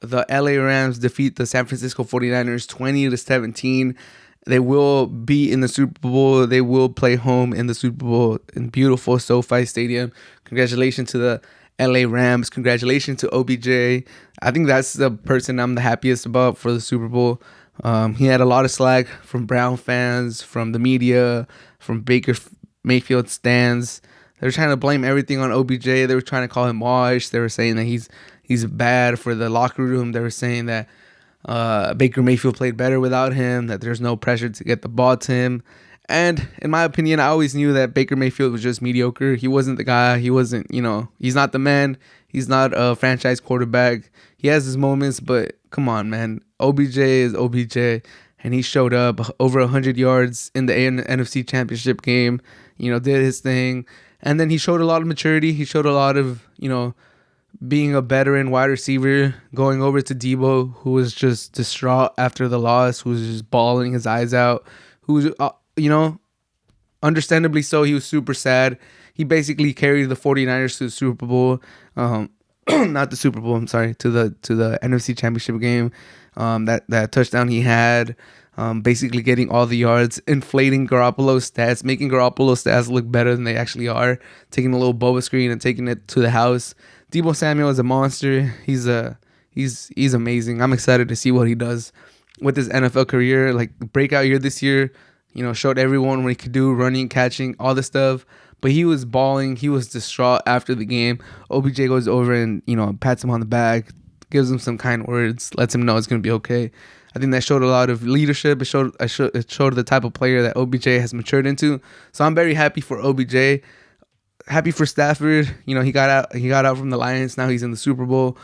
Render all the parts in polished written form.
the LA Rams defeat the San Francisco 49ers 20-17. They will be in the Super Bowl. They will play home in the Super Bowl in beautiful SoFi Stadium. Congratulations to the LA Rams. Congratulations to OBJ. I think that's the person I'm the happiest about for the Super Bowl. He had a lot of slack from Brown fans, from the media, from Baker Mayfield stands. They were trying to blame everything on OBJ. They were trying to call him washed. They were saying that he's bad for the locker room. They were saying that Baker Mayfield played better without him, that there's no pressure to get the ball to him. And in my opinion, I always knew that Baker Mayfield was just mediocre. He wasn't the guy. He wasn't, he's not the man. He's not a franchise quarterback. He has his moments, but come on, man. OBJ is OBJ, and he showed up over 100 yards in the NFC Championship game, did his thing. And then he showed a lot of maturity. He showed a lot of, being a veteran wide receiver, going over to Debo, who was just distraught after the loss, who was just bawling his eyes out, who was, understandably so, he was super sad. He basically carried the 49ers to the Super Bowl. Not the Super Bowl, I'm sorry, to the NFC Championship game. That touchdown he had, basically getting all the yards, inflating Garoppolo's stats, making Garoppolo's stats look better than they actually are, taking a little boba screen and taking it to the house. Deebo Samuel is a monster. He's amazing. I'm excited to see what he does with his NFL career. Like, breakout year this year, showed everyone what he could do, running, catching, all this stuff. But he was balling. He was distraught after the game. OBJ goes over and, pats him on the back, gives him some kind words, lets him know it's going to be okay. I think that showed a lot of leadership. It showed the type of player that OBJ has matured into. So I'm very happy for OBJ. Happy for Stafford. He got out from the Lions. Now he's in the Super Bowl.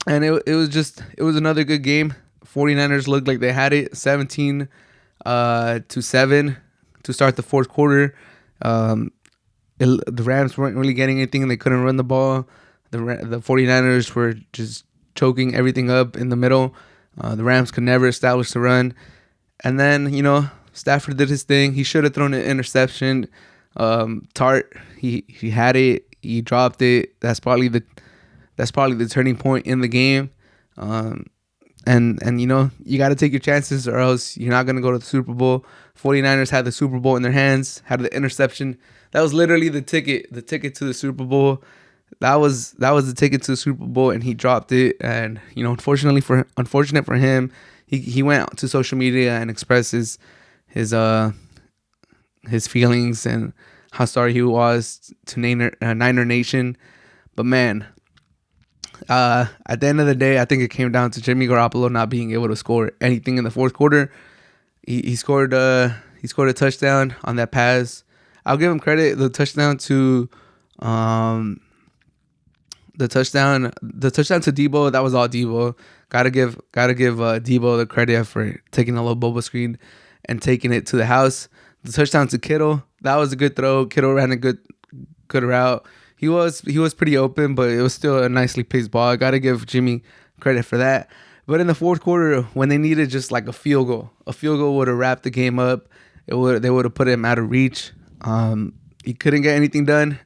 And it was another good game. 49ers looked like they had it, 17-7 to start the fourth quarter. The Rams weren't really getting anything, and they couldn't run the ball. The 49ers were just choking everything up in the middle. The Rams could never establish the run. And then, Stafford did his thing. He should have thrown an interception. Tart, he had it. He dropped it. That's probably the turning point in the game. And you got to take your chances, or else you're not going to go to the Super Bowl. 49ers had the Super Bowl in their hands, had the interception. That was literally the ticket to the Super Bowl. That was the ticket to the Super Bowl, and he dropped it. And unfortunate for him, he went to social media and expressed his feelings and how sorry he was to Niner Nation. But man, at the end of the day, I think it came down to Jimmy Garoppolo not being able to score anything in the fourth quarter. He scored a touchdown on that pass. I'll give him credit. The touchdown to Debo, that was all Debo. Gotta give Debo the credit for taking a little boba screen and taking it to the house. The touchdown to Kittle, that was a good throw. Kittle ran a good route. He was pretty open, but it was still a nicely paced ball. I gotta give Jimmy credit for that. But in the fourth quarter, when they needed just like a field goal would have wrapped the game up. They would have put him out of reach. He couldn't get anything done.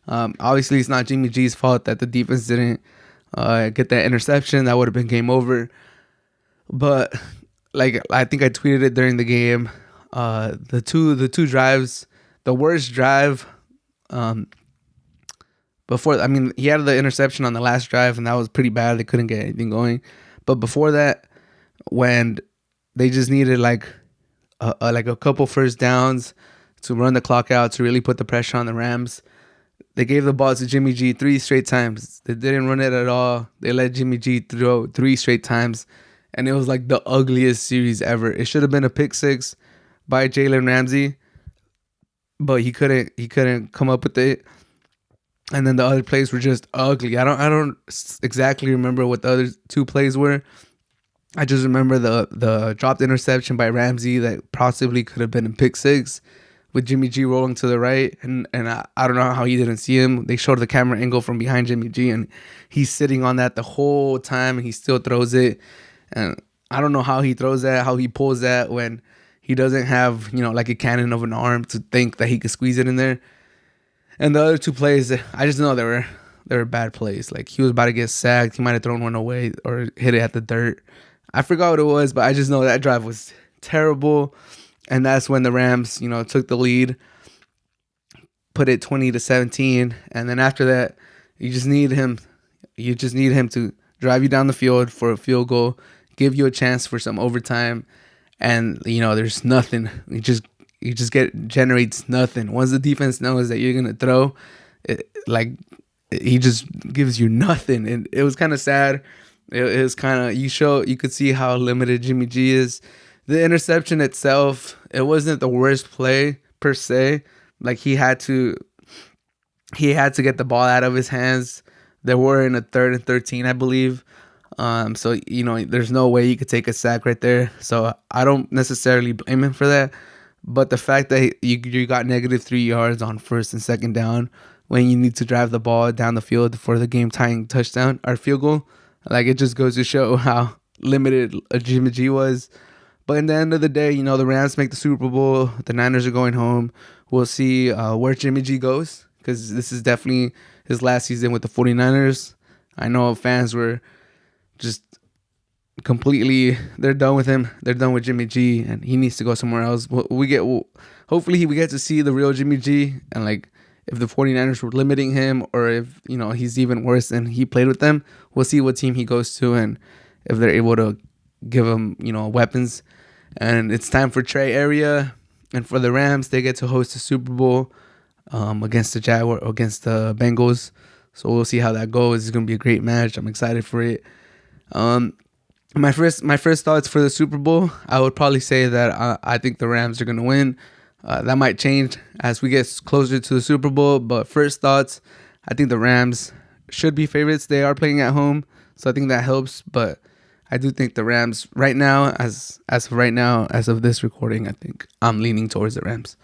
Obviously, it's not Jimmy G's fault that the defense didn't get that interception. That would have been game over. But like, I think I tweeted it during the game. The two drives, the worst drive. He had the interception on the last drive, and that was pretty bad. They couldn't get anything going. But before that, when they just needed like a couple first downs to run the clock out, to really put the pressure on the Rams, they gave the ball to Jimmy G 3 straight times. They didn't run it at all. They let Jimmy G throw 3 straight times, and it was like the ugliest series ever. It should have been a pick six by Jalen Ramsey, but he couldn't come up with it. And then the other plays were just ugly. I don't exactly remember what the other 2 plays were. I just remember the dropped interception by Ramsey that possibly could have been a pick six, with Jimmy G rolling to the right. And I don't know how he didn't see him. They showed the camera angle from behind Jimmy G, and he's sitting on that the whole time, and he still throws it. And I don't know how he throws that, how he pulls that when he doesn't have, like a cannon of an arm to think that he could squeeze it in there. And the other 2 plays, I just know they they were bad plays. Like he was about to get sacked. He might have thrown one away or hit it at the dirt. I forgot what it was, but I just know that drive was terrible. And that's when the Rams, took the lead, put it 20-17. And then after that, you just need him. You just need him to drive you down the field for a field goal, give you a chance for some overtime. And, there's nothing. Generates nothing. Once the defense knows that you're going to throw, he just gives you nothing. And it was kind of sad. It was kind of, you could see how limited Jimmy G is. The interception itself, it wasn't the worst play per se. Like he had to get the ball out of his hands. They were in a 3rd and 13, I believe. So there's no way you could take a sack right there. So I don't necessarily blame him for that. But the fact that you got -3 yards on 1st and 2nd down when you need to drive the ball down the field for the game tying touchdown or field goal, like it just goes to show how limited Jimmy G was. But in the end of the day, the Rams make the Super Bowl. The Niners are going home. We'll see where Jimmy G goes, because this is definitely his last season with the 49ers. I know fans were just completely, they're done with him. They're done with Jimmy G, and he needs to go somewhere else. Hopefully we get to see the real Jimmy G, and like if the 49ers were limiting him, or if he's even worse than he played with them, we'll see what team he goes to and if they're able to give him weapons. And it's time for Trey area, and for the Rams, they get to host the Super Bowl against the Bengals. So we'll see how that goes. It's gonna be a great match. I'm excited for it. My first thoughts for the Super Bowl, I would probably say that I think the Rams are gonna win. That might change as we get closer to the Super Bowl, but first thoughts, I think the Rams should be favorites. They are playing at home, so I think that helps. But I do think the Rams right now, as of this recording, I think I'm leaning towards the Rams.